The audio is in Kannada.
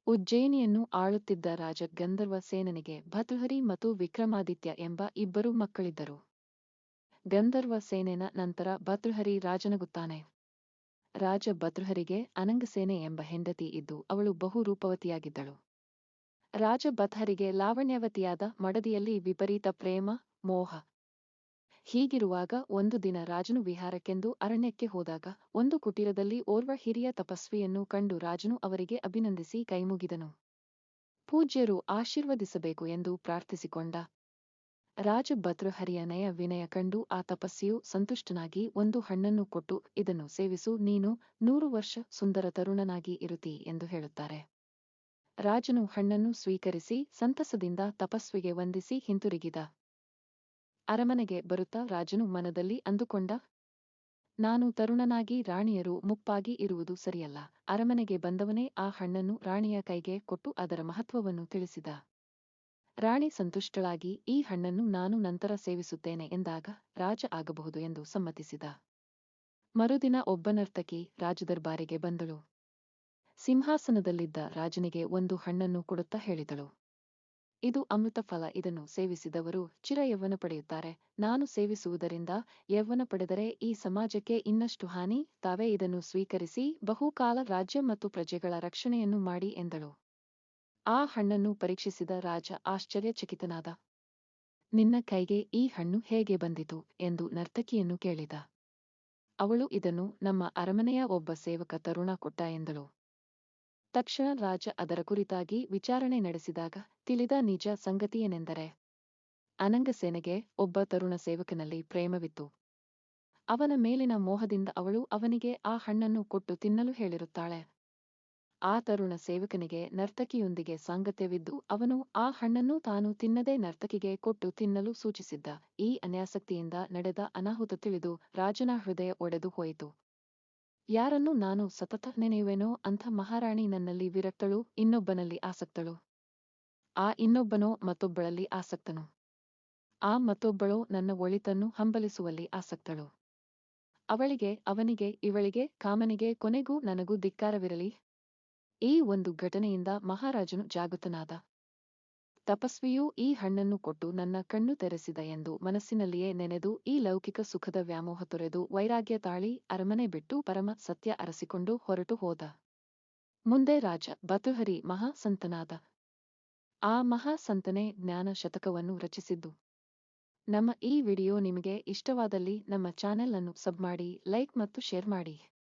ಉಜ್ಜಯಿನಿಯನ್ನು ಆಳುತ್ತಿದ್ದ ರಾಜ ಗಂಧರ್ವ ಸೇನನಿಗೆ ಭತೃಹರಿ ಮತ್ತು ವಿಕ್ರಮಾದಿತ್ಯ ಎಂಬ ಇಬ್ಬರು ಮಕ್ಕಳಿದ್ದರು. ಗಂಧರ್ವ ಸೇನೆನ ನಂತರ ಭತೃಹರಿ ರಾಜನಾಗುತ್ತಾನೆ. ರಾಜ ಭತೃಹರಿಗೆ ಅನಂಗಸೇನೆ ಎಂಬ ಹೆಂಡತಿ ಇದ್ದು ಅವಳು ಬಹು ರೂಪವತಿಯಾಗಿದ್ದಳು. ರಾಜ ಭತೃಹರಿಗೆ ಲಾವಣ್ಯವತಿಯಾದ ಮಡದಿಯಲ್ಲಿ ವಿಪರೀತ ಪ್ರೇಮ, ಮೋಹ. ಹೀಗಿರುವಾಗ ಒಂದು ದಿನ ರಾಜನು ವಿಹಾರಕ್ಕೆಂದು ಅರಣ್ಯಕ್ಕೆ ಹೋದಾಗ ಒಂದು ಕುಟೀರದಲ್ಲಿ ಓರ್ವ ಹಿರಿಯ ತಪಸ್ವಿಯನ್ನು ಕಂಡು ರಾಜನು ಅವರಿಗೆ ಅಭಿನಂದಿಸಿ ಕೈಮುಗಿದನು. ಪೂಜ್ಯರು ಆಶೀರ್ವದಿಸಬೇಕು ಎಂದು ಪ್ರಾರ್ಥಿಸಿಕೊಂಡ. ರಾಜ ಭತೃಹರಿಯ ನಯ ವಿನಯ ಕಂಡು ಆ ತಪಸ್ವಿಯು ಸಂತುಷ್ಟನಾಗಿ ಒಂದು ಹಣ್ಣನ್ನು ಕೊಟ್ಟು, ಇದನ್ನು ಸೇವಿಸು, ನೀನು 100 ವರ್ಷ ಸುಂದರ ತರುಣನಾಗಿ ಇರುತ್ತೀ ಎಂದು ಹೇಳುತ್ತಾರೆ. ರಾಜನು ಹಣ್ಣನ್ನು ಸ್ವೀಕರಿಸಿ ಸಂತಸದಿಂದ ತಪಸ್ವಿಗೆ ವಂದಿಸಿ ಹಿಂತಿರುಗಿದ. ಅರಮನೆಗೆ ಬರುತ್ತಾ ರಾಜನು ಮನದಲ್ಲಿ ಅಂದುಕೊಂಡ, ನಾನು ತರುಣನಾಗಿ ರಾಣಿಯರು ಮುಪ್ಪಾಗಿ ಇರುವುದು ಸರಿಯಲ್ಲ. ಅರಮನೆಗೆ ಬಂದವನೇ ಆ ಹಣ್ಣನ್ನು ರಾಣಿಯ ಕೈಗೆ ಕೊಟ್ಟು ಅದರ ಮಹತ್ವವನ್ನು ತಿಳಿಸಿದ. ರಾಣಿ ಸಂತುಷ್ಟಳಾಗಿ ಈ ಹಣ್ಣನ್ನು ನಾನು ನಂತರ ಸೇವಿಸುತ್ತೇನೆ ಎಂದಾಗ ರಾಜ ಆಗಬಹುದು ಎಂದು ಸಮ್ಮತಿಸಿದ. ಮರುದಿನ ಒಬ್ಬ ನರ್ತಕಿ ರಾಜದರ್ಬಾರಿಗೆ ಬಂದಳು. ಸಿಂಹಾಸನದಲ್ಲಿದ್ದ ರಾಜನಿಗೆ ಒಂದು ಹಣ್ಣನ್ನು ಕೊಡುತ್ತಾ ಹೇಳಿದಳು, ಇದು ಅಮೃತ ಫಲ, ಇದನ್ನು ಸೇವಿಸಿದವರು ಚಿರ ಯೌವನ ಪಡೆಯುತ್ತಾರೆ. ನಾನು ಸೇವಿಸುವುದರಿಂದ ಯೌವನ ಪಡೆದರೆ ಈ ಸಮಾಜಕ್ಕೆ ಇನ್ನಷ್ಟು ಹಾನಿ. ತಾವೇ ಇದನ್ನು ಸ್ವೀಕರಿಸಿ ಬಹುಕಾಲ ರಾಜ್ಯ ಮತ್ತು ಪ್ರಜೆಗಳ ರಕ್ಷಣೆಯನ್ನು ಮಾಡಿ ಎಂದಳು. ಆ ಹಣ್ಣನ್ನು ಪರೀಕ್ಷಿಸಿದ ರಾಜ ಆಶ್ಚರ್ಯಚಕಿತನಾದ. ನಿನ್ನ ಕೈಗೆ ಈ ಹಣ್ಣು ಹೇಗೆ ಬಂದಿತು ಎಂದು ನರ್ತಕಿಯನ್ನು ಕೇಳಿದ. ಅವಳು, ಇದನ್ನು ನಮ್ಮ ಅರಮನೆಯ ಒಬ್ಬ ಸೇವಕ ತರುಣ ಕೊಟ್ಟ ಎಂದಳು. ತಕ್ಷಣ ರಾಜ ಅದರ ಕುರಿತಾಗಿ ವಿಚಾರಣೆ ನಡೆಸಿದಾಗ ತಿಳಿದ ನಿಜ ಸಂಗತಿಯೇನೆಂದರೆ, ಅನಂಗಸೇನೆಗೆ ಒಬ್ಬ ತರುಣ ಸೇವಕನಲ್ಲಿ ಪ್ರೇಮವಿತ್ತು. ಅವನ ಮೇಲಿನ ಮೋಹದಿಂದ ಅವಳು ಅವನಿಗೆ ಆ ಹಣ್ಣನ್ನು ಕೊಟ್ಟು ತಿನ್ನಲು ಹೇಳಿರುತ್ತಾಳೆ. ಆ ತರುಣ ಸೇವಕನಿಗೆ ನರ್ತಕಿಯೊಂದಿಗೆ ಸಾಂಗತ್ಯವಿದ್ದು ಅವನು ಆ ಹಣ್ಣನ್ನು ತಾನು ತಿನ್ನದೆ ನರ್ತಕಿಗೆ ಕೊಟ್ಟು ತಿನ್ನಲು ಸೂಚಿಸಿದ್ದ. ಈ ಅನ್ಯಾಸಕ್ತಿಯಿಂದ ನಡೆದ ಅನಾಹುತ ತಿಳಿದು ರಾಜನ ಹೃದಯ ಒಡೆದು ಹೋಯಿತು. ಯಾರನ್ನು ನಾನು ಸತತ ನೆನೆಯುವೆನೋ ಅಂಥ ಮಹಾರಾಣಿ ನನ್ನಲ್ಲಿ ವಿರಕ್ತಳು, ಇನ್ನೊಬ್ಬನಲ್ಲಿ ಆಸಕ್ತಳು. ಆ ಇನ್ನೊಬ್ಬನೋ ಮತ್ತೊಬ್ಬಳಲ್ಲಿ ಆಸಕ್ತನು. ಆ ಮತ್ತೊಬ್ಬಳೋ ನನ್ನ ಒಳಿತನ್ನು ಹಂಬಲಿಸುವಲ್ಲಿ ಆಸಕ್ತಳು. ಅವಳಿಗೆ, ಅವನಿಗೆ, ಇವಳಿಗೆ, ಕಾಮನಿಗೆ, ಕೊನೆಗೂ ನನಗೂ ಧಿಕ್ಕಾರವಿರಲಿ. ಈ ಒಂದು ಘಟನೆಯಿಂದ ಮಹಾರಾಜನು ಜಾಗೃತನಾದ. ತಪಸ್ವಿಯೂ ಈ ಹಣ್ಣನ್ನು ಕೊಟ್ಟು ನನ್ನ ಕಣ್ಣು ತೆರೆಸಿದ ಎಂದು ಮನಸ್ಸಿನಲ್ಲಿಯೇ ನೆನೆದು ಈ ಲೌಕಿಕ ಸುಖದ ವ್ಯಾಮೋಹ ತೊರೆದು ವೈರಾಗ್ಯ ತಾಳಿ ಅರಮನೆ ಬಿಟ್ಟು ಪರಮ ಸತ್ಯ ಅರಸಿಕೊಂಡು ಹೊರಟು ಹೋದ. ಮುಂದೆ ರಾಜ ಭತೃಹರಿ ಮಹಾಸಂತನಾದ. ಆ ಮಹಾಸಂತನೇ ಜ್ಞಾನ ಶತಕವನ್ನು ರಚಿಸಿದ್ದು. ನಮ್ಮ ಈ ವಿಡಿಯೋ ನಿಮಗೆ ಇಷ್ಟವಾದಲ್ಲಿ ನಮ್ಮ ಚಾನೆಲ್ ಅನ್ನು ಸಬ್ ಮಾಡಿ, ಲೈಕ್ ಮತ್ತು ಶೇರ್ ಮಾಡಿ.